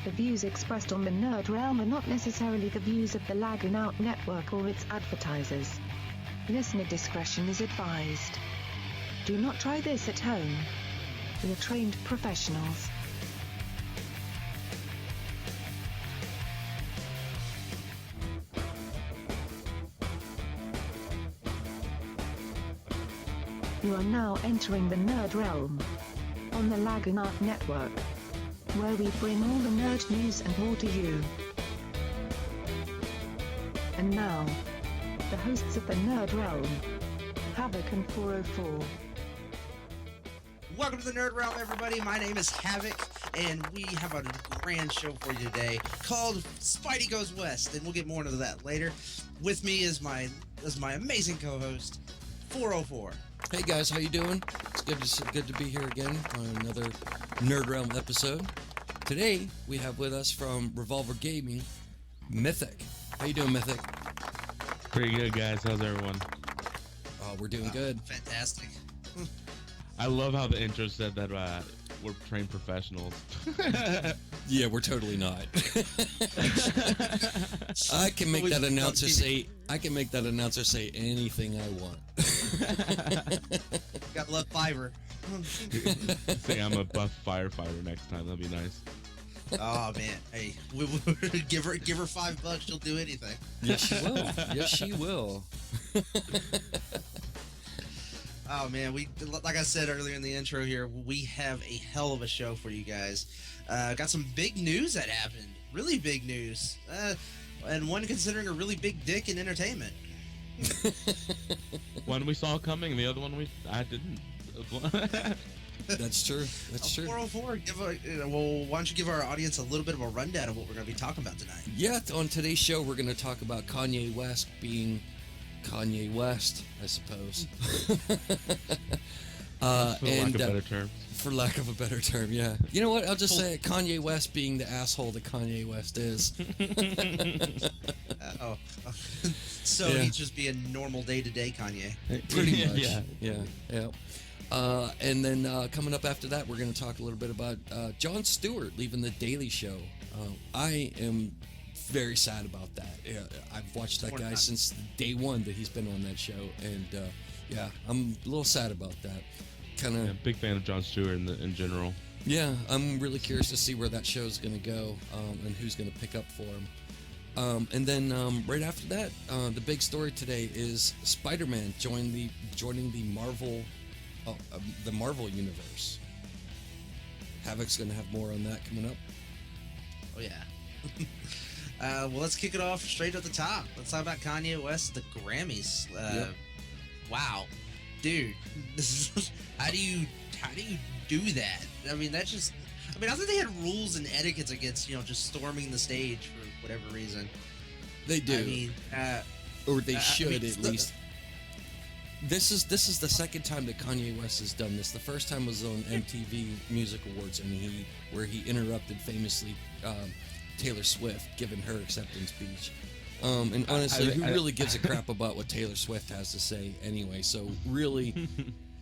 The views expressed on the Nerd Realm are not necessarily the views of the Lagging Out Network or its advertisers. Listener discretion is advised. Do not try this at home. We are trained professionals. You are now entering the Nerd Realm on the Lagging Out Network, where we bring all the nerd news and more to you. And now, the hosts of the Nerd Realm, Havok and 404. Welcome to the Nerd Realm, everybody. My name is Havok, and we have a grand show for you today called Spidey Goes West, and we'll get more into that later. With me is my amazing co-host, 404. Hey guys, how you doing? It's good to be here again on another Nerd Realm episode. Today we have with us from Revolver Gaming, Mythic. How you doing, Mythic? Pretty good, guys. How's everyone? Oh, we're doing good. Fantastic. I love how the intro said that we're trained professionals. Yeah, we're totally not. I can make that announcer say. I can make that announcer say anything I want. Got love fiber. Say I'm a buff firefighter next time. That'd be nice. Oh man, hey, we give her $5. She'll do anything. Yes, she will. Yes, she will. Oh man, like I said earlier in the intro here, we have a hell of a show for you guys. Got some big news that happened. Really big news. And one considering a really big dick in entertainment. One we saw coming, the other one I didn't. That's true. That's true. 404, why don't you give our audience a little bit of a rundown of what we're going to be talking about tonight? Yeah, on today's show, we're going to talk about Kanye West being Kanye West, I suppose. For lack of a better term, yeah. You know what? I'll just say it. Kanye West being the asshole that Kanye West is. So yeah. he'd just be a normal day-to-day Kanye. Pretty much. Yeah. And then coming up after that, we're going to talk a little bit about Jon Stewart leaving The Daily Show. I am very sad about that. Yeah, I've watched that guy since day one that he's been on that show, and yeah, I'm a little sad about that. Big fan of Jon Stewart in general. Yeah, I'm really curious to see where that show's going to go and who's going to pick up for him. And then right after that, the big story today is Spider-Man joining the Marvel Universe. Havok's going to have more on that coming up. Oh yeah. Well, let's kick it off straight at the top. Let's talk about Kanye West at the Grammys. Yep. Wow, dude, how do you do that? I mean, I think they had rules and etiquettes against just storming the stage for whatever reason. They do. I mean, or they should at least. This is the second time that Kanye West has done this. The first time was on MTV Music Awards, and where he interrupted famously Taylor Swift giving her acceptance speech. And honestly, who really gives a crap about what Taylor Swift has to say anyway? So really,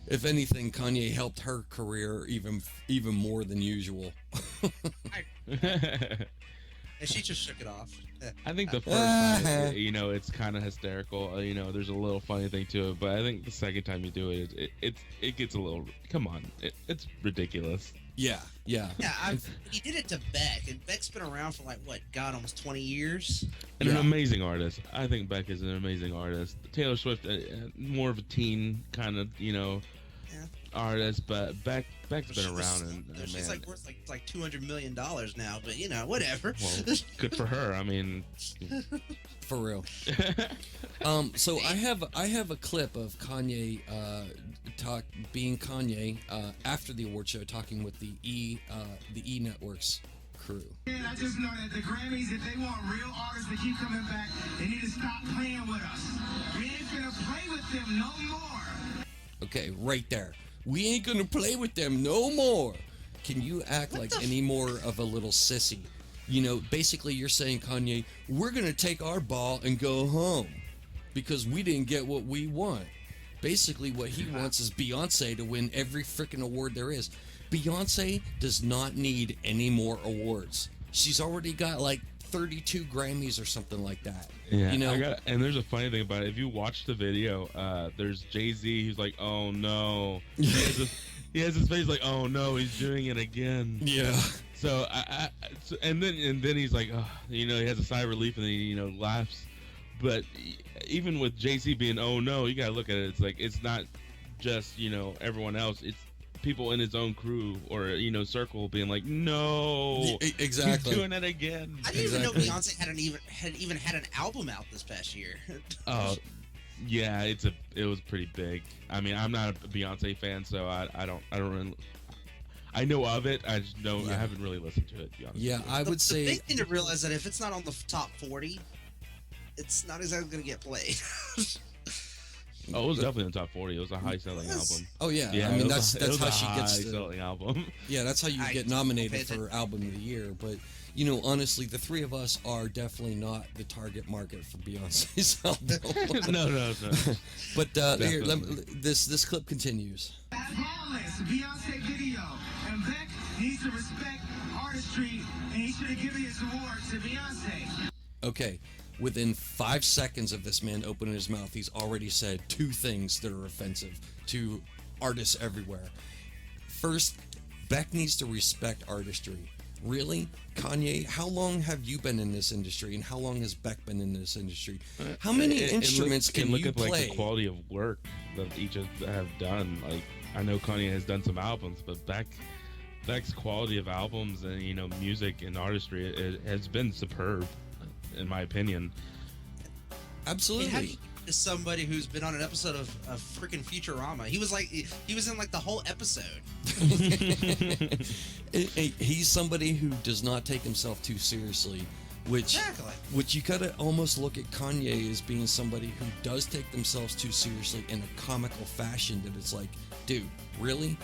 if anything, Kanye helped her career even more than usual. And she just shook it off. I think the first time, it's kind of hysterical. There's a little funny thing to it, but I think the second time you do it, it gets a little. Come on, it's ridiculous. Yeah. He did it to Beck, and Beck's been around for almost 20 years. And an amazing artist. I think Beck is an amazing artist. Taylor Swift, more of a teen kind of, artist, but Beck's been around, and she's worth like $200 million now. But whatever. Well, good for her. I mean, for real. So I have a clip of Kanye being Kanye after the award show, talking with the E Network's crew. And I just know that the Grammys, if they want real artists to keep coming back, they need to stop playing with us. We ain't gonna play with them no more. Okay, right there. We ain't gonna play with them no more. Can you act like any more of a little sissy? Basically you're saying, Kanye, we're gonna take our ball and go home because we didn't get what we want. Basically what he wants is Beyonce to win every freaking award there is. Beyonce does not need any more awards. she's already got like 32 Grammys or something like that. Yeah, you know. And there's a funny thing about it. If you watch the video, there's Jay-Z. He's like, "Oh no." He has his face like, "Oh no, he's doing it again." Yeah. So and then he's like, oh, you know, he has a sigh of relief and then he, laughs. But even with Jay-Z being, "Oh no," you gotta look at it. It's like it's not just everyone else. It's people in his own crew or circle being like, "No, exactly, he's doing it again." I didn't even know Beyonce had had an album out this past year. Oh, yeah, it was pretty big. I mean, I'm not a Beyonce fan, so I don't really. I know of it. I just know I haven't really listened to it. To be honest. Yeah, I would say the big thing to realize that if it's not on the top 40, it's not exactly going to get played. Oh, it was definitely in the top 40. It was a high-selling album. Oh yeah, I mean that's how she gets the high-selling album. Yeah, that's how you get nominated for album of the year. But honestly, the three of us are definitely not the target market for Beyonce's album. No. But here, this clip continues. Flawless Beyonce video, and Beck needs to respect artistry, and he should have given his award to Beyonce. Okay. Within 5 seconds of this man opening his mouth, he's already said 2 things that are offensive to artists everywhere. First, Beck needs to respect artistry. Really? Kanye, how long have you been in this industry, and how long has Beck been in this industry? How many instruments can you play? Look at the quality of work that each have done. Like, I know Kanye has done some albums, but Beck's quality of albums and music and artistry it has been superb, in my opinion. Absolutely. Is somebody who's been on an episode of freaking Futurama. He was in like the whole episode. He's somebody who does not take himself too seriously, which you gotta almost look at Kanye as being somebody who does take themselves too seriously in a comical fashion. That it's like, dude, really?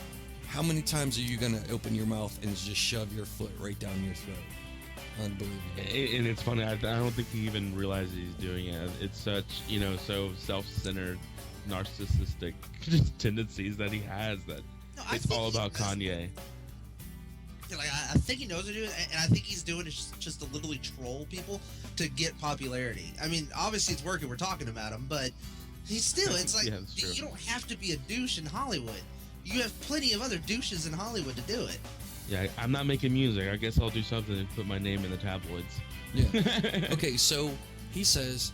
How many times are you gonna open your mouth and just shove your foot right down your throat? Unbelievable. And it's funny, I don't think he even realizes he's doing it. It's such, so self-centered, narcissistic tendencies that he has that it's all about Kanye. Like, I think he knows what to do, and I think he's doing it just to literally troll people to get popularity. I mean, obviously it's working, we're talking about him, but he's still, it's like, you don't have to be a douche in Hollywood. You have plenty of other douches in Hollywood to do it. Yeah, I'm not making music. I guess I'll do something and put my name in the tabloids. Yeah. Okay, so he says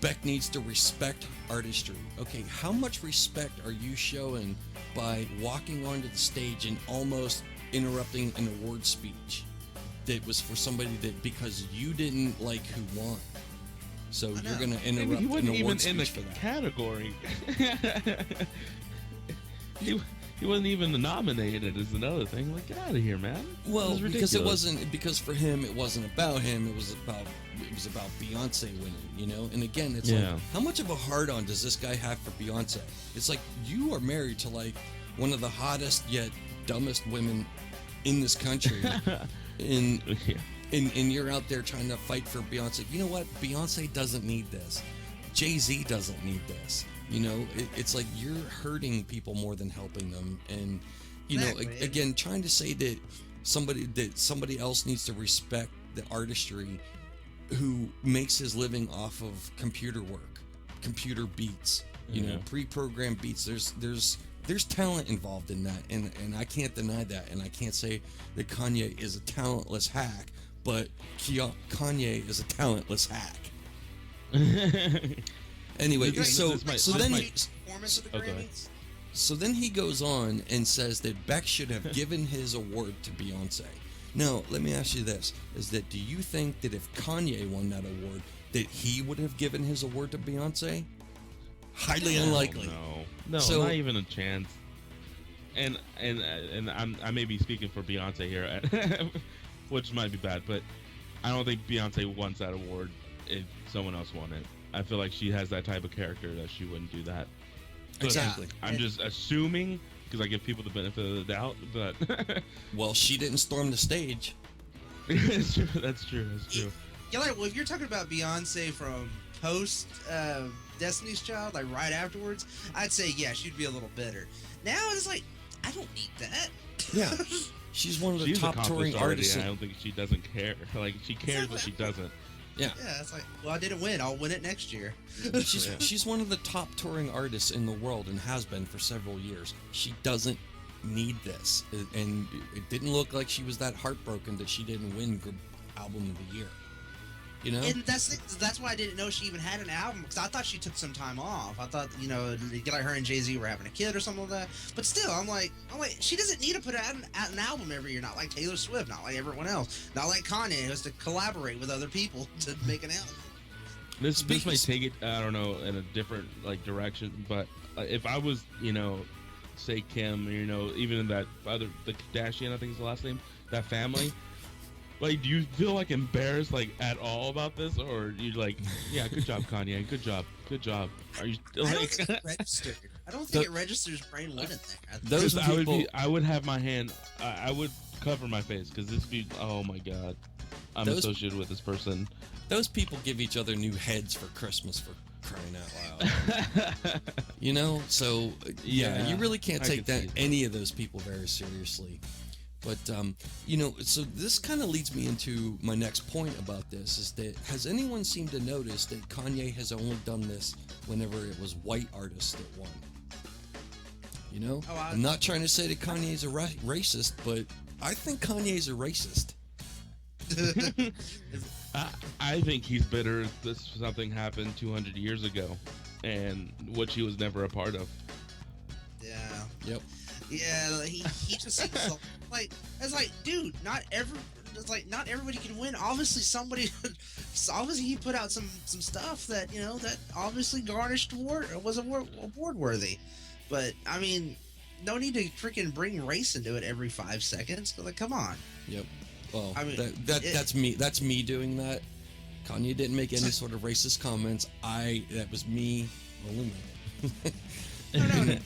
Beck needs to respect artistry. Okay, how much respect are you showing by walking onto the stage and almost interrupting an award speech that was for somebody that because you didn't like who won? So you're going to interrupt an award speech for that. Category. He wasn't even nominated is another thing. Like, get out of here, man. Well, because for him it wasn't about him. It was about Beyonce winning, And again, it's like, how much of a hard-on does this guy have for Beyonce? It's like you are married to like one of the hottest yet dumbest women in this country, and you're out there trying to fight for Beyonce. You know what? Beyonce doesn't need this. Jay-Z doesn't need this. It's like you're hurting people more than helping them, and again, trying to say that somebody else needs to respect the artistry who makes his living off of computer work, computer beats, pre-programmed beats. There's talent involved in that, and I can't deny that, and I can't say that Kanye is a talentless hack, but Kanye is a talentless hack. Anyway, so then he goes on and says that Beck should have given his award to Beyonce. Now, let me ask you this: do you think that if Kanye won that award, that he would have given his award to Beyonce? Highly unlikely. No, not even a chance. And I may be speaking for Beyonce here, which might be bad, but I don't think Beyonce wants that award if someone else won it. I feel like she has that type of character that she wouldn't do that. But exactly. I'm just assuming because I give people the benefit of the doubt, but well, she didn't storm the stage. That's true. That's true. Yeah, like, well, if you're talking about Beyonce from post Destiny's Child, like right afterwards, I'd say she'd be a little bitter. Now it's like I don't need that. Yeah. She's one of the She's top touring accomplished already, artists. and I don't think she doesn't care. Like, she cares, but she doesn't. Yeah. Yeah, it's like, well, I didn't win. I'll win it next year. She's one of the top touring artists in the world and has been for several years. She doesn't need this, and it didn't look like she was that heartbroken that she didn't win album of the year. You know, And that's why I didn't know she even had an album, because I thought she took some time off. I thought, like her and Jay-Z were having a kid or something like that. But still, I'm like, she doesn't need to put out an album every year. Not like Taylor Swift, not like everyone else, not like Kanye, who has to collaborate with other people to make an album. This might take it, I don't know, in a different direction. But if I was, say Kim, even in that other, the Kardashian, I think is the last name, that family. Like, do you feel like embarrassed at all about this, or you like, yeah, good job, Kanye, good job. Are you I don't think it registered. I don't think it registers brain winning there. Those people, I would have my hand, I would cover my face because this be, oh my god, I'm associated with this person. Those people give each other new heads for Christmas, for crying out loud. So yeah, you really can't take any of those people very seriously. But, so this kind of leads me into my next point about this, is that has anyone seemed to notice that Kanye has only done this whenever it was white artists that won? I'm not trying to say that Kanye's a racist, but I think Kanye's a racist. I think he's bitter that something happened 200 years ago, and which he was never a part of. Yeah. Yep. Yeah, he just seems so, dude, not everybody can win. Obviously he put out some stuff that that obviously garnished was award worthy. But I mean, no need to freaking bring race into it every 5 seconds. Like, come on. Yep. Well, I mean, that's me. That's me doing that. Kanye didn't make any sort of racist comments. That was me. Only me. No.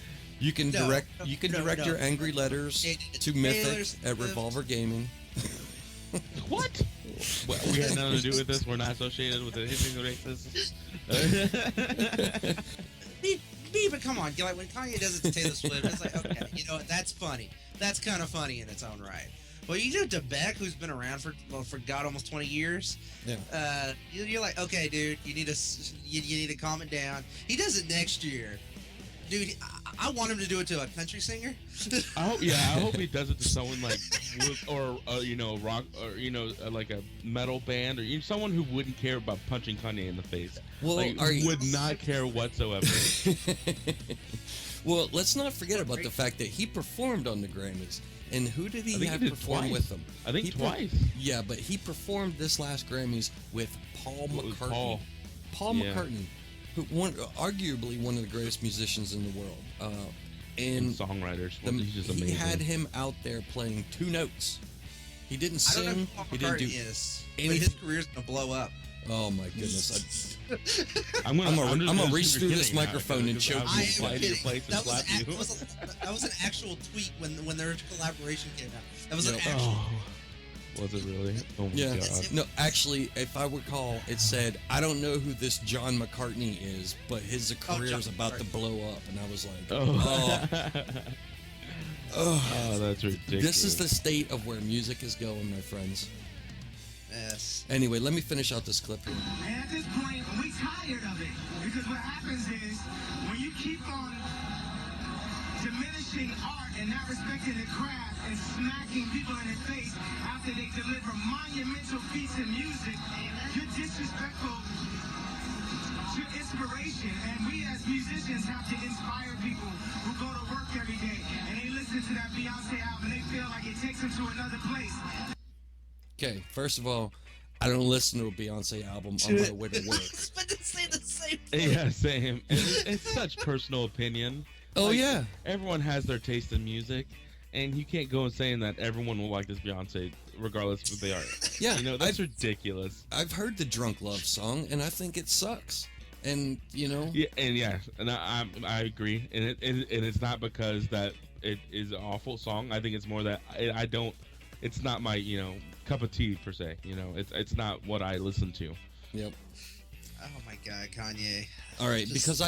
You can direct your angry letters to Mythic at Revolver Gaming. What? Well, we had nothing to do with this. We're not associated with anything racist. But come on, when Kanye does it to Taylor Swift, it's like, okay, what? That's funny. That's kind of funny in its own right. Well, DeBeck, who's been around for God, almost 20 years. Yeah. You're like, okay, dude, you need to calm it down. He does it next year. Dude, I want him to do it to a country singer. I hope he does it to someone like, or rock, or like a metal band, or someone who wouldn't care about punching Kanye in the face. Well, would not care whatsoever. Well, let's not forget about the fact that he performed on the Grammys. And who did he have perform twice. with him? I think twice. Yeah, but he performed this last Grammys with Paul McCartney. Paul McCartney. Arguably one of the greatest musicians in the world, and songwriters. He's just amazing. He had him out there playing 2 notes. He didn't sing. I don't know who Paul McCartney is, but his career's gonna blow up. Oh my goodness! I'm gonna reach through this microphone and choke you. That was an actual tweet when their collaboration came out. That was an actual. Was it really? Oh my god. No, actually, if I recall, it said, I don't know who this John McCartney is, but his career's about to blow up. And I was like, oh, that's ridiculous. This is the state of where music is going, my friends. Yes. Anyway, let me finish out this clip here. And at this point, we tired of it. Because what happens is, when you keep on diminishing art and not respecting the craft and smacking people in the face after they deliver monumental feats in music, you're disrespectful to inspiration. And we as musicians have to inspire people who go to work every day and they listen to that Beyonce album and they feel like it takes them to another place. Okay, first of all, I don't listen to a Beyonce album on my way to work. But to say the same thing. Yeah, same. And it's such personal opinion. Oh, yeah. Everyone has their taste in music, and you can't go and saying that everyone will like this Beyonce, regardless of who they are. Yeah. That's ridiculous. I've heard the Drunk Love song, and I think it sucks. And, Yeah, and I agree. And it's not because that it is an awful song. I think it's more that it's not my, cup of tea, per se. It's not what I listen to. Yep. Oh my God, Kanye. All right, Just because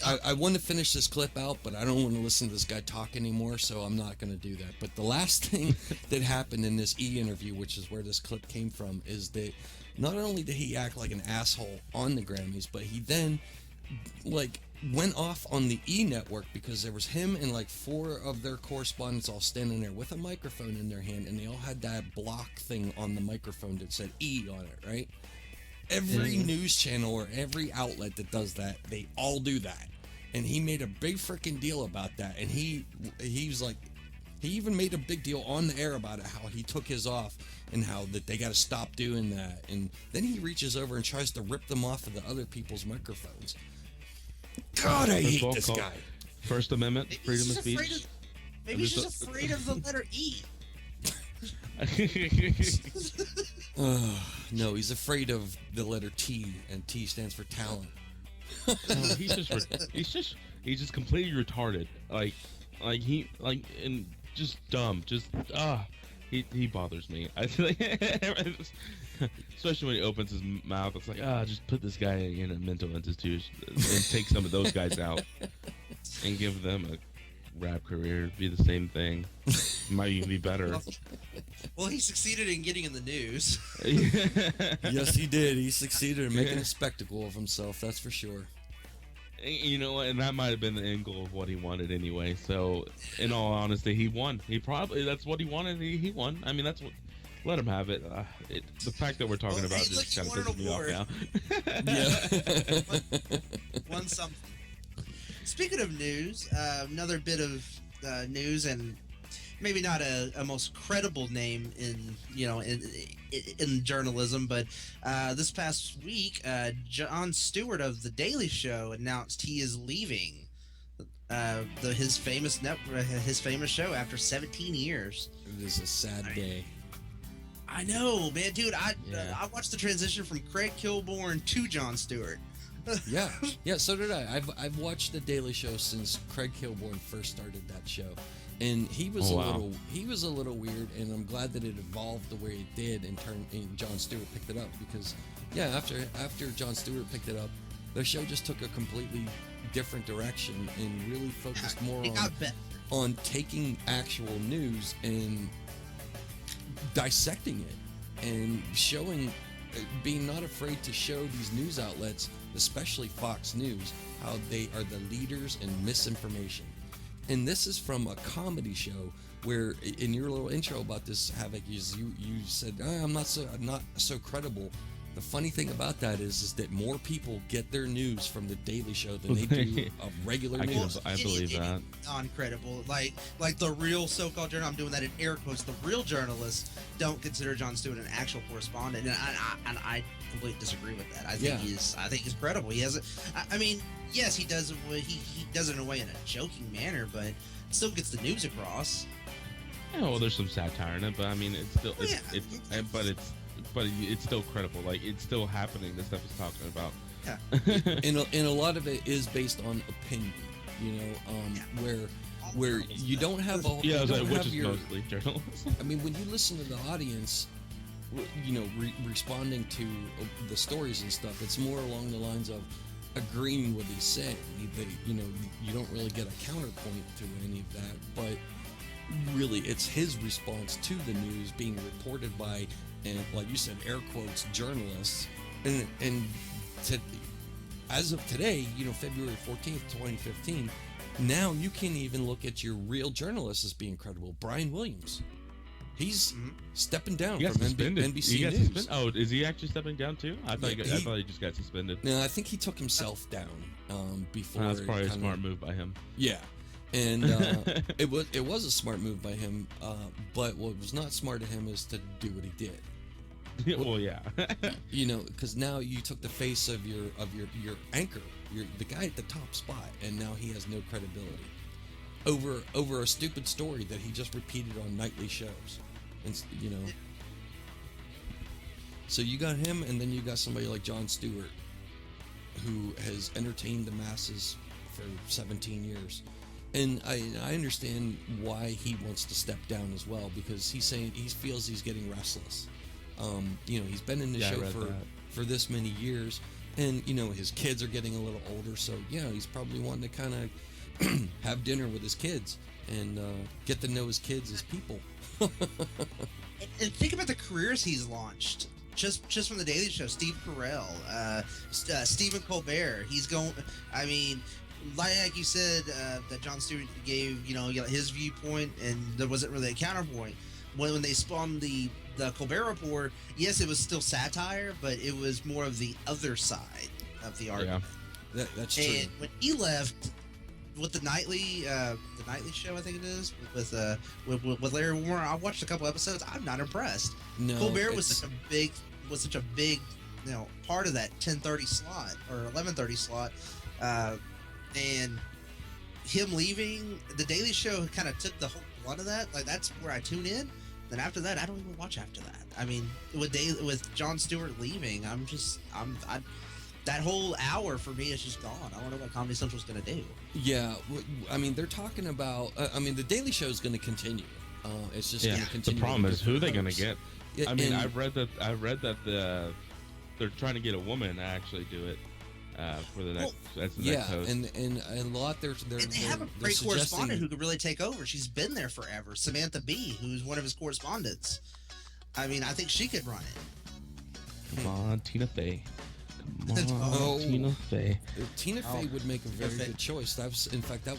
I want to finish this clip out, but I don't want to listen to this guy talk anymore, so I'm not going to do that. But the last thing that happened in this E interview, which is where this clip came from, is that not only did he act like an asshole on the Grammys, but he then like went off on the E network because there was him and like 4 of their correspondents all standing there with a microphone in their hand, and they all had that block thing on the microphone that said E on it, right? Every news channel or every outlet that does that, they all do that. And he made a big freaking deal about that. And he was like, he even made a big deal on the air about it, how he took his off and how that they got to stop doing that. And then he reaches over and tries to rip them off of the other people's microphones. God, I hate this guy. First Amendment, freedom of speech. Maybe he's just afraid of the letter E. No, he's afraid of the letter T, and T stands for talent. He's just completely retarded. And just dumb. He bothers me. I feel like, especially when he opens his mouth, it's like, just put this guy in a mental institution and take some of those guys out and give them a rap career. Be the same thing. Might even be better. Well, he succeeded in getting in the news. Yes, he did. He succeeded in making a spectacle of himself. That's for sure. You know what? And that might have been the end goal of what he wanted anyway. So, in all honesty, he won. That's what he wanted. He won. I mean, that's what. Let him have it. The fact that we're talking about this kind of pisses me off now. Yeah. Won something. Speaking of news, another bit of news, and maybe not a most credible name in journalism, but this past week, Jon Stewart of The Daily Show announced he is leaving his famous show after 17 years. It is a sad day. I know, man, dude. I watched the transition from Craig Kilborn to Jon Stewart. yeah, so did I. I've watched The Daily Show since Craig Kilborn first started that show, and he was a little weird, and I'm glad that it evolved the way it did, and Jon Stewart picked it up, because after Jon Stewart picked it up, the show just took a completely different direction and really focused more on taking actual news and dissecting it and showing, being not afraid to show these news outlets, especially Fox News, how they are the leaders in misinformation. And this is from a comedy show where, in your little intro about this, Havok, you said, I'm not so credible. The funny thing about that is that more people get their news from The Daily Show than they do of regular news. I believe that. Non-credible, like the real so-called journalist. I'm doing that in air quotes. The real journalists don't consider Jon Stewart an actual correspondent, and I completely disagree with that. I think he's credible. He has I mean, yes, he does. He does it in a way, in a joking manner, but it still gets the news across. Yeah, well, there's some satire in it, but I mean, it's still but it's still credible. Like, it's still happening. The stuff he's talking about. Yeah. And a lot of it is based on opinion. Where you don't have a which is mostly journalists. I mean, when you listen to the audience, responding to the stories and stuff, it's more along the lines of agreeing with what he's saying. You don't really get a counterpoint to any of that, but really it's his response to the news being reported by, and like you said, air quotes, journalists. And as of today, February 14th, 2015, now you can even look at your real journalists as being credible. Brian Williams. He's stepping down from NBC News. Oh, is he actually stepping down too? I thought he just got suspended. No, I think he took himself down before. That's probably a smart move by him. Yeah, and it was a smart move by him. But what was not smart of him is to do what he did. Well, yeah. Because now you took the face of your anchor, the guy at the top spot, and now he has no credibility over a stupid story that he just repeated on nightly shows. And so you got him, and then you got somebody like Jon Stewart, who has entertained the masses for 17 years. And I understand why he wants to step down as well, because he's saying he feels he's getting restless. He's been in the show for this many years, And his kids are getting a little older, so he's probably wanting to kind of have dinner with his kids and get to know his kids as people. And think about the careers he's launched. Just from the Daily Show, Steve Carell, Stephen Colbert. He's going. I mean, like you said, that Jon Stewart gave his viewpoint, and there wasn't really a counterpoint. When they spun the Colbert Report, yes, it was still satire, but it was more of the other side of the argument. Yeah, that's true. And when he left with the nightly show, I think it is, with Larry Warren, I watched a couple episodes. I'm not impressed. No, Colbert was such a big part of that 10:30 slot or 11:30 slot, and him leaving, the Daily Show kind of took the whole brunt of that. Like, that's where I tune in. Then after that, I don't even watch after that. I mean, with Jon Stewart leaving, that whole hour for me is just gone. I don't know what Comedy Central's going to do. Yeah, I mean, they're talking about. The Daily Show is going to continue. It's just going to continue. The problem is, who are they going to hosts. get? I mean, I read that they're trying to get a woman to actually do it for the next. That's the next host. and a lot they're And they have a great correspondent who could really take over. She's been there forever, Samantha Bee, who's one of his correspondents. I mean, I think she could run it. Come on, Tina Fey. Come on, Tina Fey. Tina Fey would make a very good choice. That was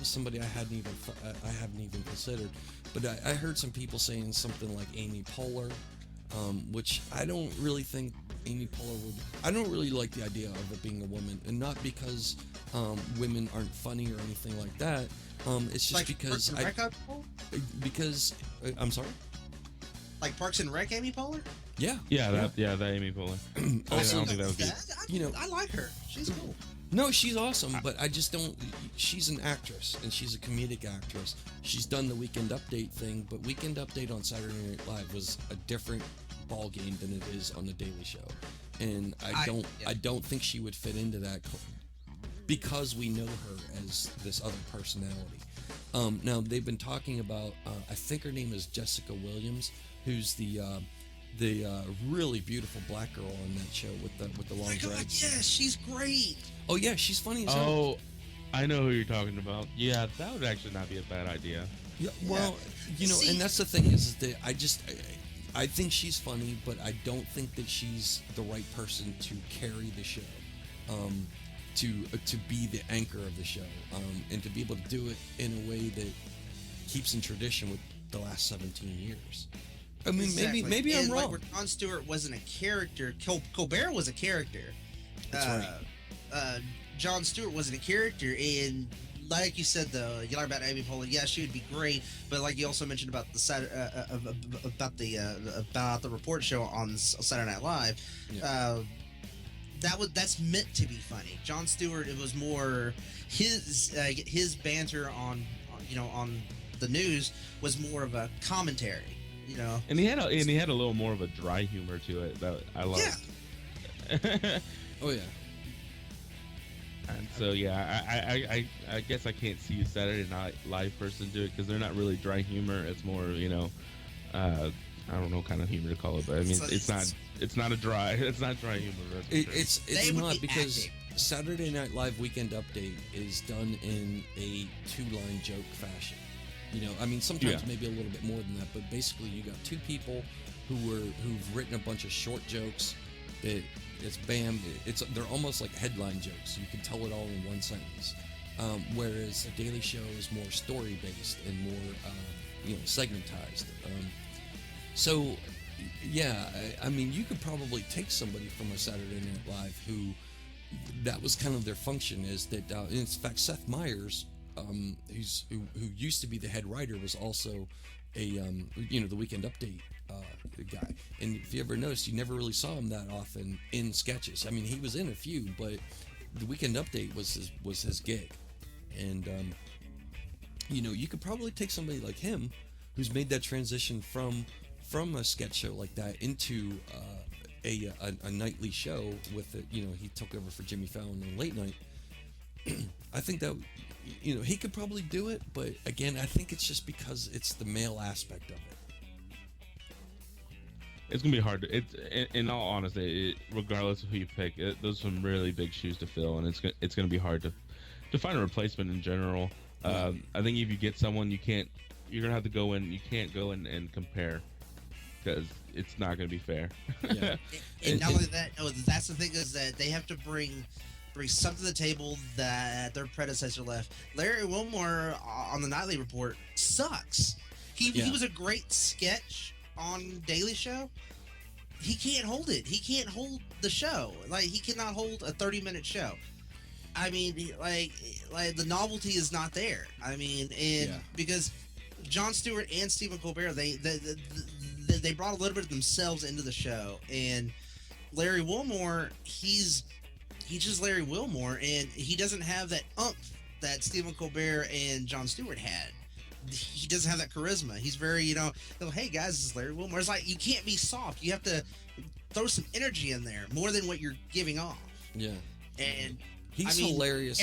somebody I hadn't even considered. But I heard some people saying something like Amy Poehler, which I don't really think Amy Poehler would. I don't really like the idea of it being a woman, and not because women aren't funny or anything like that. It's just like because I'm sorry. Like Parks and Rec, Amy Poehler. Yeah. That Amy Poehler. Also, I don't think that was good. I like her. She's cool. No, she's awesome, but I just don't. She's an actress, and she's a comedic actress. She's done the Weekend Update thing, but Weekend Update on Saturday Night Live was a different ball game than it is on the Daily Show, and I don't think she would fit into that because we know her as this other personality. Now they've been talking about. I think her name is Jessica Williams, who's the really beautiful black girl on that show with the long dreads. Yeah, she's great. Oh yeah, she's funny as hell. Oh, I know who you're talking about. Yeah, that would actually not be a bad idea. Yeah, well, and that's the thing is that I think she's funny, but I don't think that she's the right person to carry the show, to be the anchor of the show, and to be able to do it in a way that keeps in tradition with the last 17 years. I mean, Exactly. maybe I'm and wrong. Like where Jon Stewart wasn't a character. Colbert was a character. That's right. Jon Stewart wasn't a character, and like you said, though, you learn about Amy Poehler. Yeah, she would be great, but like you also mentioned about the report show on Saturday Night Live. Yeah. That's meant to be funny. Jon Stewart, it was more his banter on the news was more of a commentary. And he had a little more of a dry humor to it that I loved. Yeah. Oh yeah. And so I guess I can't see a Saturday Night Live person do it because they're not really dry humor. It's more I don't know what kind of humor to call it, but I mean it's not dry humor. It's not because Saturday Night Live Weekend Update is done in a two-line joke fashion. I mean, sometimes maybe a little bit more than that, but basically you got two people who've written a bunch of short jokes that they're almost like headline jokes. You can tell it all in one sentence. Whereas a Daily Show is more story based and more segmentized. So yeah, I mean, you could probably take somebody from a Saturday Night Live who that was kind of their function is that in fact Seth Meyers, who used to be the head writer, was also a the Weekend Update guy. And if you ever noticed, you never really saw him that often in sketches. I mean, he was in a few, but the Weekend Update was his gig. And you could probably take somebody like him, who's made that transition from a sketch show like that into a nightly show with it. He took over for Jimmy Fallon on Late Night. I think that he could probably do it, but again, I think it's just because it's the male aspect of it. it's gonna be hard to. It's in all honesty, regardless of who you pick, those are some really big shoes to fill, and it's gonna be hard to find a replacement in general. I think if you get someone, you're gonna have to go in. You can't go in and compare because it's not gonna be fair. Yeah. and not only that, no, that's the thing is that they have to bring something to the table that their predecessor left. Larry Wilmore on the Nightly Report sucks. He was a great sketch on Daily Show. He can't hold it. He can't hold the show. Like he cannot hold a 30-minute show. I mean, like the novelty is not there. I mean, because Jon Stewart and Stephen Colbert, they brought a little bit of themselves into the show, and Larry Wilmore, he's just Larry Wilmore, and he doesn't have that oomph that Stephen Colbert and Jon Stewart had. He doesn't have that charisma. He's very, hey guys, this is Larry Wilmore. It's like you can't be soft. You have to throw some energy in there more than what you're giving off. Yeah, and he's hilarious.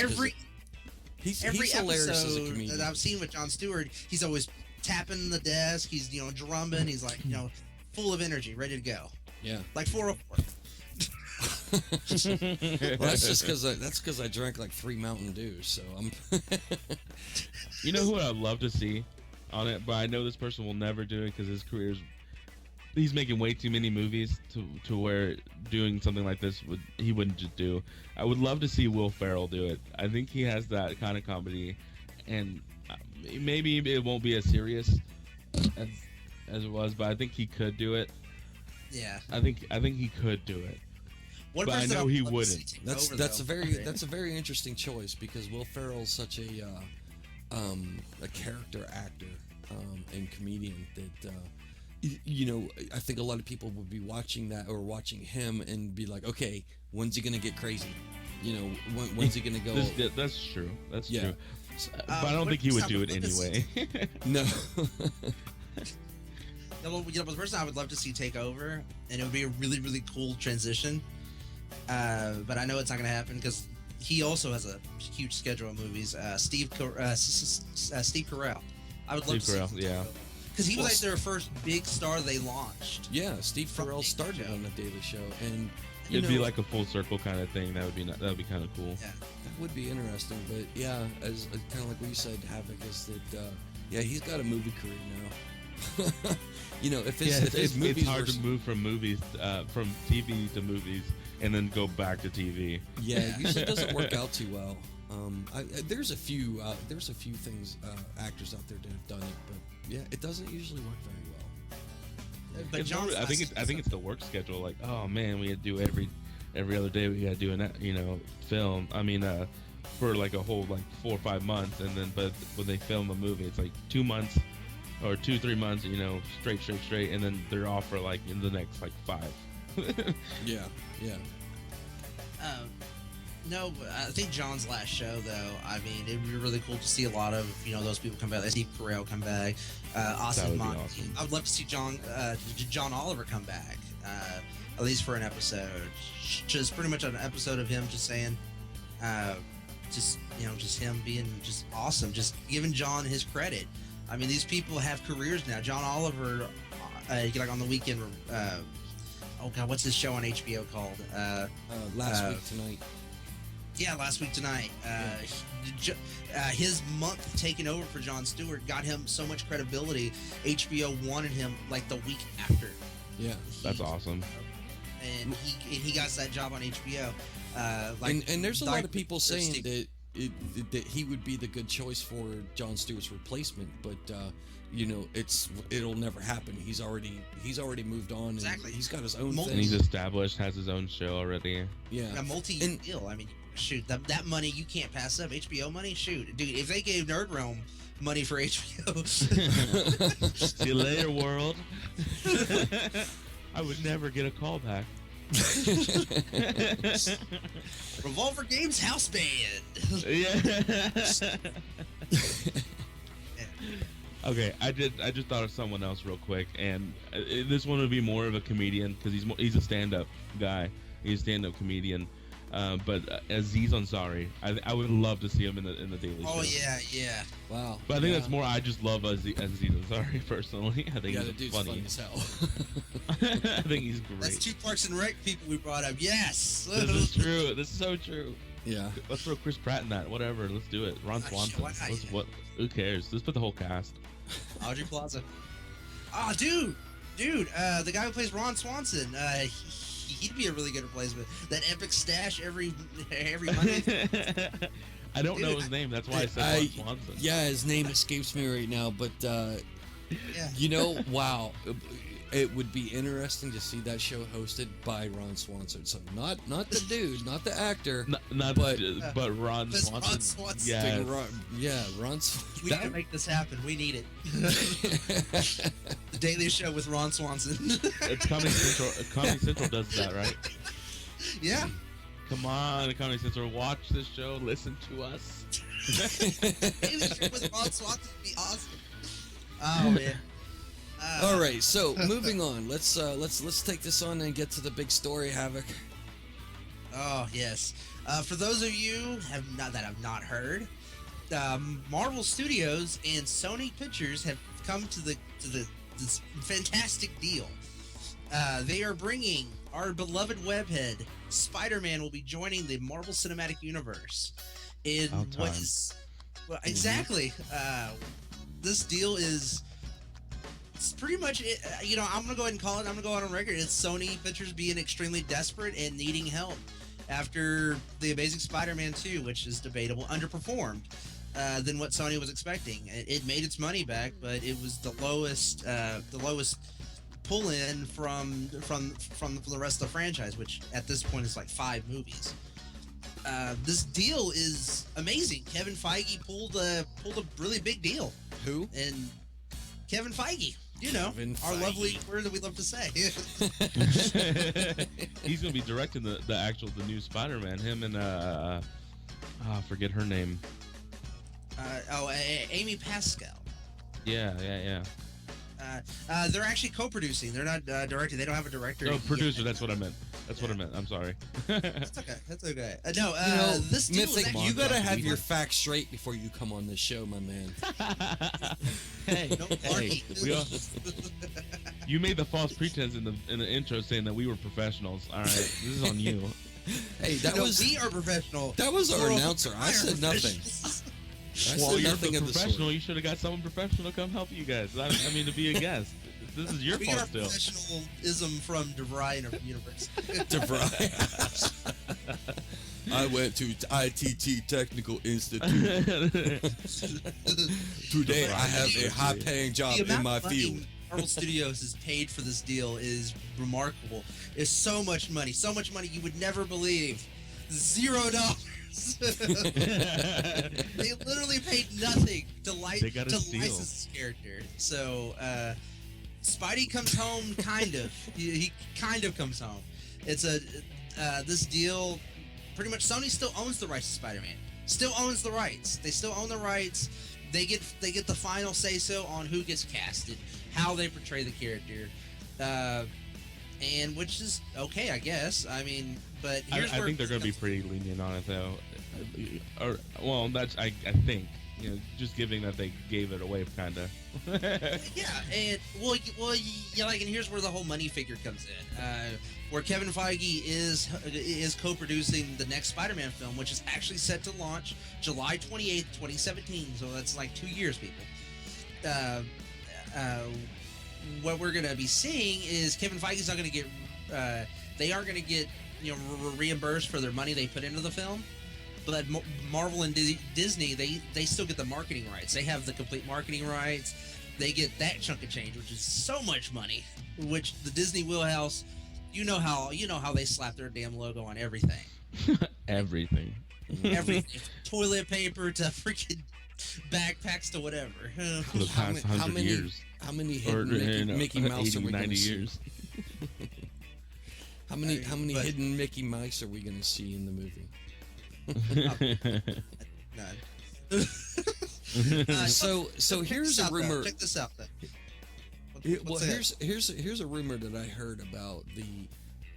He's hilarious as a comedian that I've seen with Jon Stewart. He's always tapping the desk. He's drumming. He's like full of energy, ready to go. Yeah, like 404. Well, that's because I drank like 3 Mountain Dews, so I'm. You know who I'd love to see on it, but I know this person will never do it because his he's making way too many movies to where doing something like this he wouldn't just do. I would love to see Will Ferrell do it. I think he has that kind of comedy, and maybe it won't be as serious as it was, but I think he could do it. Yeah, I think he could do it. But I know he wouldn't. That's a very interesting choice because Will Ferrell's such a character actor and comedian that I think a lot of people would be watching that or watching him and be like, okay, when's he gonna get crazy? When's he gonna go? That's true. That's true. But I don't think he would do it anyway. No. The person I would love to see take over, and it would be a really, really cool transition. But I know it's not going to happen because he also has a huge schedule of movies. Steve Carell. I would love to see him. Yeah. Because he was like their first big star they launched. Yeah, Steve Carell started on the Daily Show, and it'd be like a full circle kind of thing. That would be kind of cool. Yeah, that would be interesting. But yeah, as kind of like what you said, Havok is that he's got a movie career now. If his movies it's hard to move from TV to movies and then go back to TV. Yeah, it usually doesn't work out too well. There's a few things actors out there that have done it, but yeah, it doesn't usually work very well. But I think it's the work schedule. Like, oh man, we had to do every other day. We had to do a film. I mean, for like a whole 4 or 5 months, and then but when they film a movie, it's like 2 months or 2-3 months. Straight, and then they're off for in the next 5. Yeah. No, but I think John's last show, though, I mean, it'd be really cool to see a lot of, those people come back. Like Steve Carell come back. Austin Monty. Awesome. I would love to see John Oliver come back, at least for an episode. Just pretty much an episode of him just saying, just him being just awesome, just giving John his credit. I mean, these people have careers now. John Oliver, on the weekend, oh God, what's this show on HBO called? Last Week Tonight. Yeah, Last Week Tonight. His month taking over for Jon Stewart got him so much credibility. HBO wanted him the week after. Yeah, that's awesome. And he got that job on HBO. And there's a lot of people saying that he would be the good choice for Jon Stewart's replacement, but it'll never happen. He's already moved on. Exactly. And he's got his own thing. And he's established, has his own show already. Yeah, a multi-year deal. I mean, shoot, that money you can't pass up. HBO money, shoot, dude. If they gave Nerd Realm money for HBO, see you later, world. I would never get a call back. Revolver Games house band. Yeah. Okay, I just thought of someone else real quick, and this one would be more of a comedian because he's a stand-up guy. He's a stand-up comedian. But Aziz Ansari, I would love to see him in the Daily Show. Oh yeah. Wow. But I think that's more. I just love Aziz Ansari personally. I think the he's dude's funny. funny as hell. I think he's great. That's 2 Parks and Rec people we brought up. Yes. This is true. This is so true. Yeah. Let's throw Chris Pratt in that. Whatever. Let's do it. Ron Swanson. Why not? Who cares? Let's put the whole cast. Audrey Plaza. Oh, dude, the guy who plays Ron Swanson, he'd be a really good replacement. That epic stash every Monday. I don't know his name. That's why I said Ron Swanson. Yeah, his name escapes me right now, but Yeah. Wow. It would be interesting to see that show hosted by Ron Swanson. So not the dude, not the actor, but Ron This Swanson. Ron Swanson. Yeah. Ron Swanson. We can make this happen. We need it. The Daily Show with Ron Swanson. It's Comedy Central. Comedy Central does that, right? Yeah. Come on, Comedy Central. Watch this show. Listen to us. Daily Show with Ron Swanson would be awesome. Oh man. All right, so moving on. Let's take this on and get to the big story, Havok. Oh yes. For those of you have not heard, Marvel Studios and Sony Pictures have come to this fantastic deal. They are bringing our beloved webhead Spider-Man will be joining the Marvel Cinematic Universe in what is exactly. This deal is. It's pretty much it. I'm gonna go ahead and call it. I'm gonna go out on record. It's Sony Pictures being extremely desperate and needing help after the Amazing Spider-Man 2, which is debatable, underperformed than what Sony was expecting. It made its money back, but it was the lowest pull-in from the rest of the franchise, which at this point is like 5 movies. This deal is amazing. Kevin Feige pulled a really big deal. Who? And Kevin Feige. Kevin our Feige. lovely word that we love to say. He's gonna be directing the new Spider-Man. Him and I forget her name. Amy Pascal. Yeah. They're actually co-producing. They're not directing. They don't have a director. No, producer. yet. That's what I meant. I'm sorry. That's okay. No, this deal is Mythic, actually you gotta have your facts straight before you come on this show, my man. Hey, No, Marky. you made the false pretense in the intro saying that we were professionals. All right, this is on you. Hey, we are professional. That was our We're announcer. I said nothing. Well, you're nothing the of the professional. sort. You should have got someone professional to come help you guys. I mean, to be a guest. This is your We fault got still. professionalism from DeVry Universe. DeVry. I went to ITT Technical Institute. Today I have a high-paying job The in amount my of money field. Marvel Studios has paid for this deal is remarkable. It's so much money you would never believe. $0. They literally paid nothing to They got a steal. license this character. So Spidey comes home, kind of. He kind of comes home. It's this deal. Pretty much, Sony still owns the rights to Spider-Man. Still owns the rights. They still own the rights. They get the final say so on who gets casted, how they portray the character, and which is okay, I guess. I mean, but I here's where think they're going to be pretty lenient on it, though. That's I think. Just giving that they gave it away, kind of. Yeah, and and here's where the whole money figure comes in. Where Kevin Feige is co-producing the next Spider-Man film, which is actually set to launch July 28th, 2017. So that's like 2 years, people. What we're gonna be seeing is Kevin Feige's not gonna get. They aren't gonna get reimbursed for their money they put into the film. But Marvel and Disney, they still get the marketing rights. They have the complete marketing rights. They get that chunk of change, which is so much money. Which the Disney wheelhouse, you know how they slap their damn logo on everything. Everything. Everything, toilet paper to freaking backpacks to whatever. For the past 100 years. How many hidden Mickey Mouse 80, are we going 90 to see? years. How many hidden Mickey Mouse are we going to see in the movie? So here's a rumor. Check this out, then. Here's a rumor that I heard about the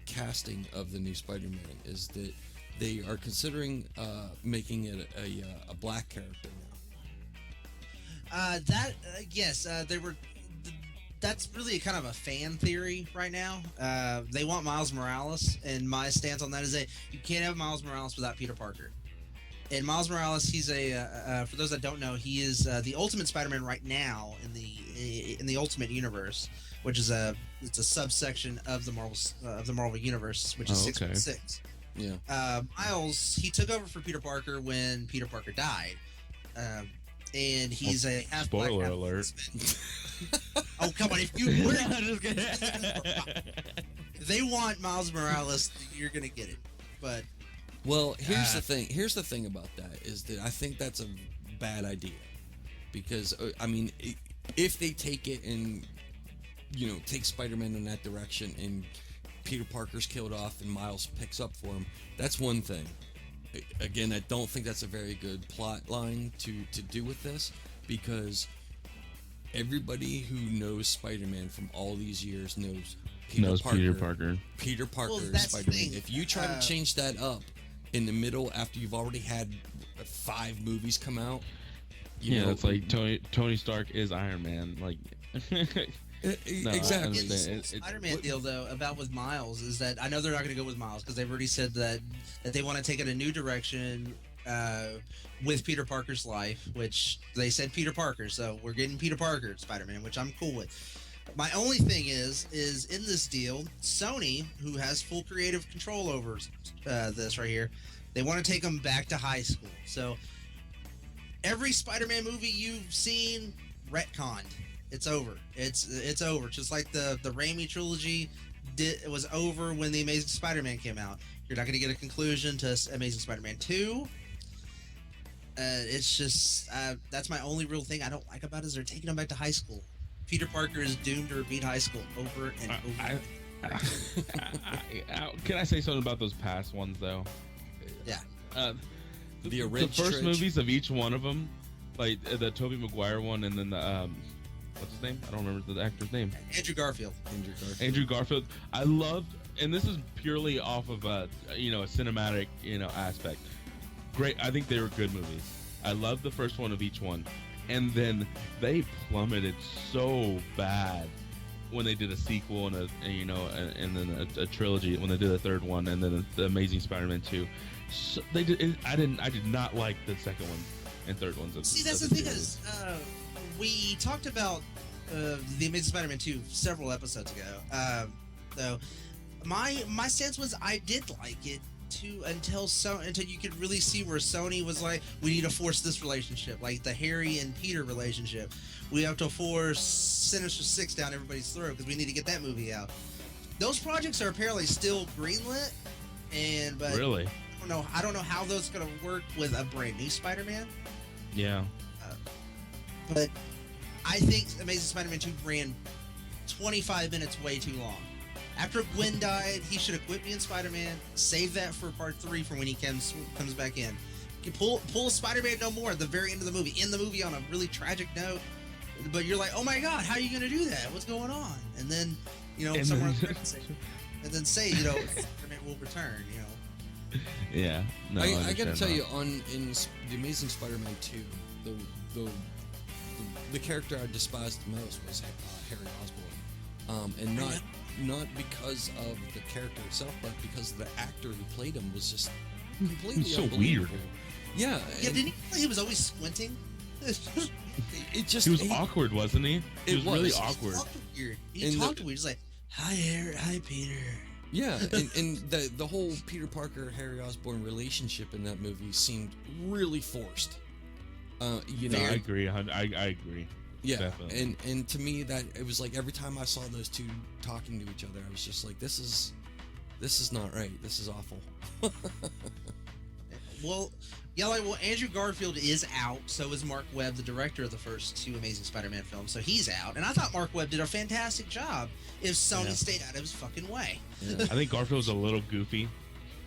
casting of the new Spider-Man is that they are considering making it a black character now. Yes, they were. That's really kind of a fan theory right now. They want Miles Morales, and my stance on that is that you can't have Miles Morales without Peter Parker. And Miles Morales, he's for those that don't know, he is the Ultimate Spider-Man right now in the Ultimate Universe, which is it's a subsection of the Marvel Universe, which is 616. Yeah. Miles, he took over for Peter Parker when Peter Parker died, and he's a half spoiler black, half alert. Oh come on! If they want Miles Morales, you're gonna get it. But well, here's the thing. Here's the thing about that is that I think that's a bad idea, because I mean, if they take it and take Spider-Man in that direction, and Peter Parker's killed off and Miles picks up for him, that's one thing. Again, I don't think that's a very good plot line to do with this, because everybody who knows Spider-Man from all these years knows Peter Parker. Peter Parker is Spider-Man. If you try to change that up in the middle after you've already had 5 movies come out, it's like Tony Stark is Iron Man. Like, exactly. The Spider-Man deal though about with Miles is that I know they're not going to go with Miles because they've already said that they want to take it a new direction with Peter Parker's life, which they said Peter Parker, so we're getting Peter Parker Spider-Man, which I'm cool with. My only thing is in this deal, Sony, who has full creative control over this right here, they want to take them back to high school. So every Spider-Man movie you've seen, retconned. It's over. It's over. Just like the Raimi trilogy it was over when the Amazing Spider-Man came out. You're not going to get a conclusion to Amazing Spider-Man 2. It's just that's my only real thing I don't like about it is they're taking them back to high school. Peter Parker is doomed to repeat high school over and over. Can I say something about those past ones though? Yeah. The first movies of each one of them, like the Tobey Maguire one, and then the what's his name? I don't remember the actor's name. Andrew Garfield. Andrew Garfield. I loved, and this is purely off of a cinematic aspect. Great. I think they were good movies. I loved the first one of each one, and then they plummeted so bad when they did a sequel and then a trilogy when they did a third one, and then the Amazing Spider-Man 2. So they did. I did not like the second one and third ones. See, that's the thing is, we talked about the Amazing Spider-Man 2 several episodes ago. So my sense was I did like it too until you could really see where Sony was like, we need to force this relationship, like the Harry and Peter relationship. We have to force Sinister Six down everybody's throat because we need to get that movie out. Those projects are apparently still greenlit, but really, I don't know how those are gonna work with a brand new Spider-Man. Yeah. But I think Amazing Spider-Man 2 ran 25 minutes way too long. After Gwen died, he should have quit being Spider-Man. Save that for part 3 for when he comes back in. You pull Spider-Man no more at the very end of the movie. End the movie on a really tragic note. But you're like, oh my God, how are you going to do that? What's going on? And then, somewhere else and then say, Spider-Man will return, Yeah. No, I got to tell you, in The Amazing Spider-Man 2, the character I despised the most was Harry Osborn, and not because of the character itself, but because the actor who played him was just completely so unbelievable. weird. Yeah. Didn't he was always squinting? It just he was awkward, wasn't he? He was really awkward. He talked weird. He's like, "Hi, Harry. Hi, Peter." Yeah, and the whole Peter Parker Harry Osborn relationship in that movie seemed really forced. I agree. I agree. Yeah, definitely. and to me that it was like every time I saw those two talking to each other, I was just like, this is not right. This is awful. Well, Andrew Garfield is out. So is Mark Webb, the director of the first 2 Amazing Spider-Man films. So he's out, and I thought Mark Webb did a fantastic job. If Sony stayed out of his fucking way. Yeah. I think Garfield's a little goofy.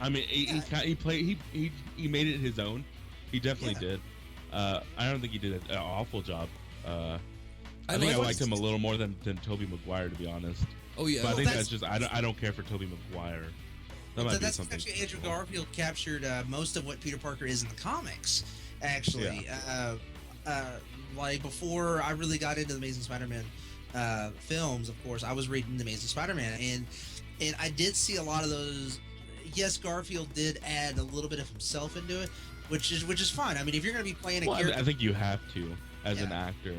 I mean, he made it his own. He definitely did. I don't think he did an awful job. I think I liked him a little more than Tobey Maguire, to be honest. Oh yeah, but I think that's just I don't care for Tobey Maguire. That might be That's something. actually Andrew Garfield captured most of what Peter Parker is in the comics. Actually, like before I really got into the Amazing Spider-Man films, of course, I was reading the Amazing Spider-Man, and I did see a lot of those. Yes, Garfield did add a little bit of himself into it, which is fine. I mean, if you're going to be playing a character, I think you have to as an actor.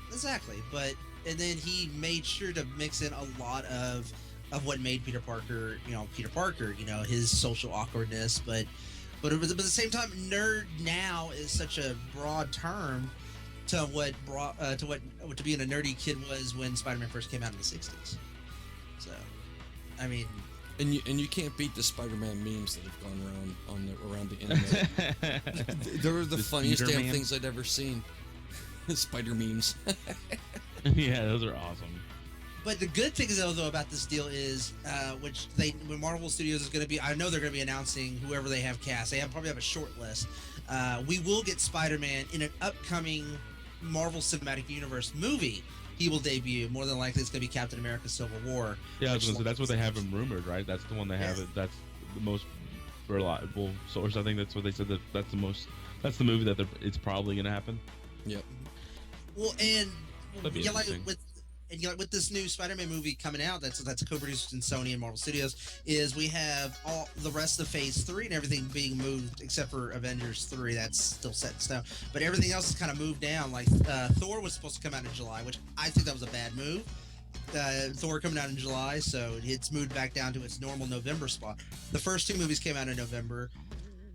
Exactly, and then he made sure to mix in a lot of what made Peter Parker, Peter Parker, his social awkwardness, but at the same time, nerd now is such a broad term to what to being a nerdy kid was when Spider-Man first came out in the '60s. So, I mean, and you can't beat the Spider-Man memes that have gone around the internet. They were the funniest damn things I'd ever seen. Spider memes. Yeah, those are awesome. But the good thing though about this deal is, when Marvel Studios is going to be, I know they're going to be announcing whoever they have cast. They probably have a short list. We will get Spider-Man in an upcoming Marvel Cinematic Universe movie. He will debut. More than likely, it's going to be Captain America: Civil War. Yeah, I was gonna say, that's what they have him rumored, right? That's the one they have. It. That's the most reliable source. I think that's what they said. That's the movie that it's probably going to happen. Yep. Well, and interesting. with this new Spider-Man movie coming out, that's co-produced in Sony and Marvel Studios, is we have all the rest of Phase 3 and everything being moved except for Avengers 3. That's still set in stone, but everything else is kind of moved down. Like Thor was supposed to come out in July, which I think that was a bad move. Thor coming out in July, so it's moved back down to its normal November spot. The first two movies came out in November.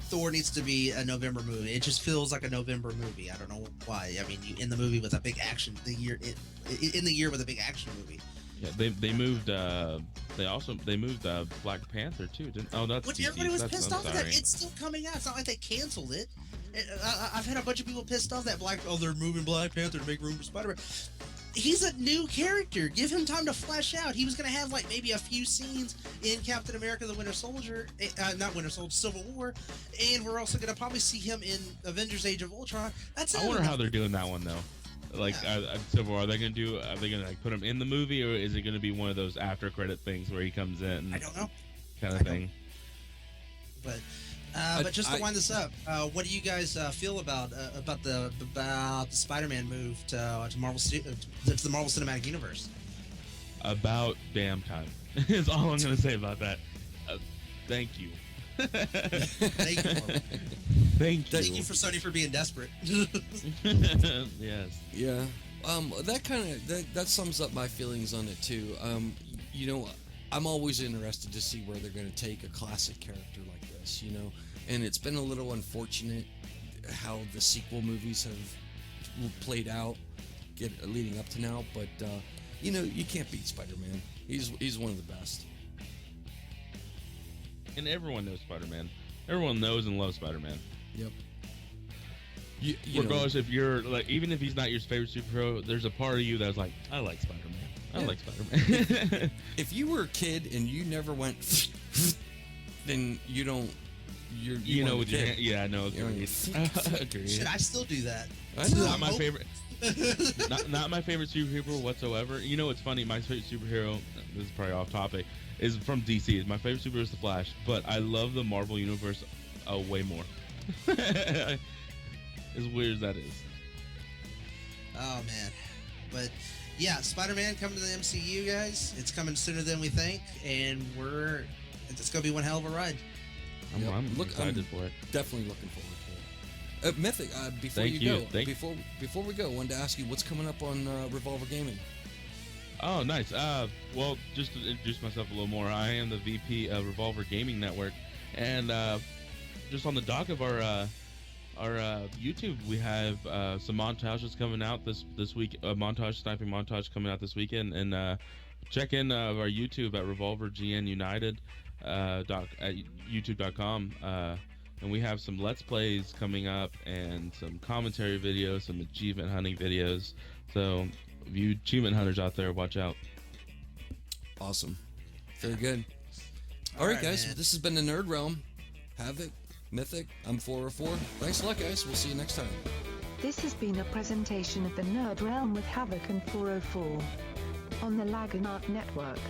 Thor needs to be a November movie. It just feels like a November movie. I don't know why. I mean, in the movie with a big action, in the year with a big action movie. Yeah, they moved. They moved Black Panther too, didn't? Oh, that's Which DC. everybody was That's- pissed I'm off at that. sorry. It's still coming out. It's not like they canceled it. I've had a bunch of people pissed off that they're moving Black Panther to make room for Spider-Man. He's a new character. Give him time to flesh out. He was going to have like maybe a few scenes in Captain America: The Winter Soldier, not Winter Soldier, Civil War, and we're also going to probably see him in Avengers: Age of Ultron. That's I wonder how they're doing that one though. Like, Civil War, are they gonna like put him in the movie, or is it gonna be one of those after credit things where he comes in? I don't know. Kind of thing. But just to wind this up, what do you guys feel about the Spider-Man move to the Marvel Cinematic Universe? About damn time. Is all I'm gonna say about that. Thank you. Thank you, Marvel. Thank you. Thank you for Sony for being desperate. Yes. Yeah. That sums up my feelings on it too. I'm always interested to see where they're going to take a classic character like this, and it's been a little unfortunate how the sequel movies have played out leading up to now, but you can't beat Spider-Man. He's one of the best. And everyone knows Spider-Man. Everyone knows and loves Spider-Man. Yep. Regardless if you're like, even if he's not your favorite superhero, there's a part of you that's like, I like Spider-Man. I like Spider-Man. If you were a kid and you never went, then you don't. You know, with your hand, yeah, I know. Agreed. Should I still do that? Not my favorite. not my favorite superhero whatsoever. You know, it's funny. My favorite superhero, this is probably off topic, is from DC. My favorite superhero is the Flash, but I love the Marvel Universe way more. As weird as that is. Oh man, but yeah, Spider-Man coming to the MCU, guys. It's coming sooner than we think, and it's gonna be one hell of a ride. I'm excited for it. Definitely looking forward to it. Mythic, before we go, I wanted to ask you what's coming up on Revolver Gaming. Oh, nice. Well, just to introduce myself a little more, I am the VP of Revolver Gaming Network, and just on the dock of our YouTube, we have some montages coming out this week. Sniping montage coming out this weekend, and check in our YouTube at Revolver GN United at YouTube.com. And we have some Let's Plays coming up and some commentary videos, some achievement hunting videos. So, if you achievement hunters out there, watch out. Awesome. Very good. All right, guys. Man. This has been the Nerd Realm. Havok, Mythic, I'm 404. Thanks a lot, guys. We'll see you next time. This has been a presentation of the Nerd Realm with Havok and 404 on the Lagonaut Network.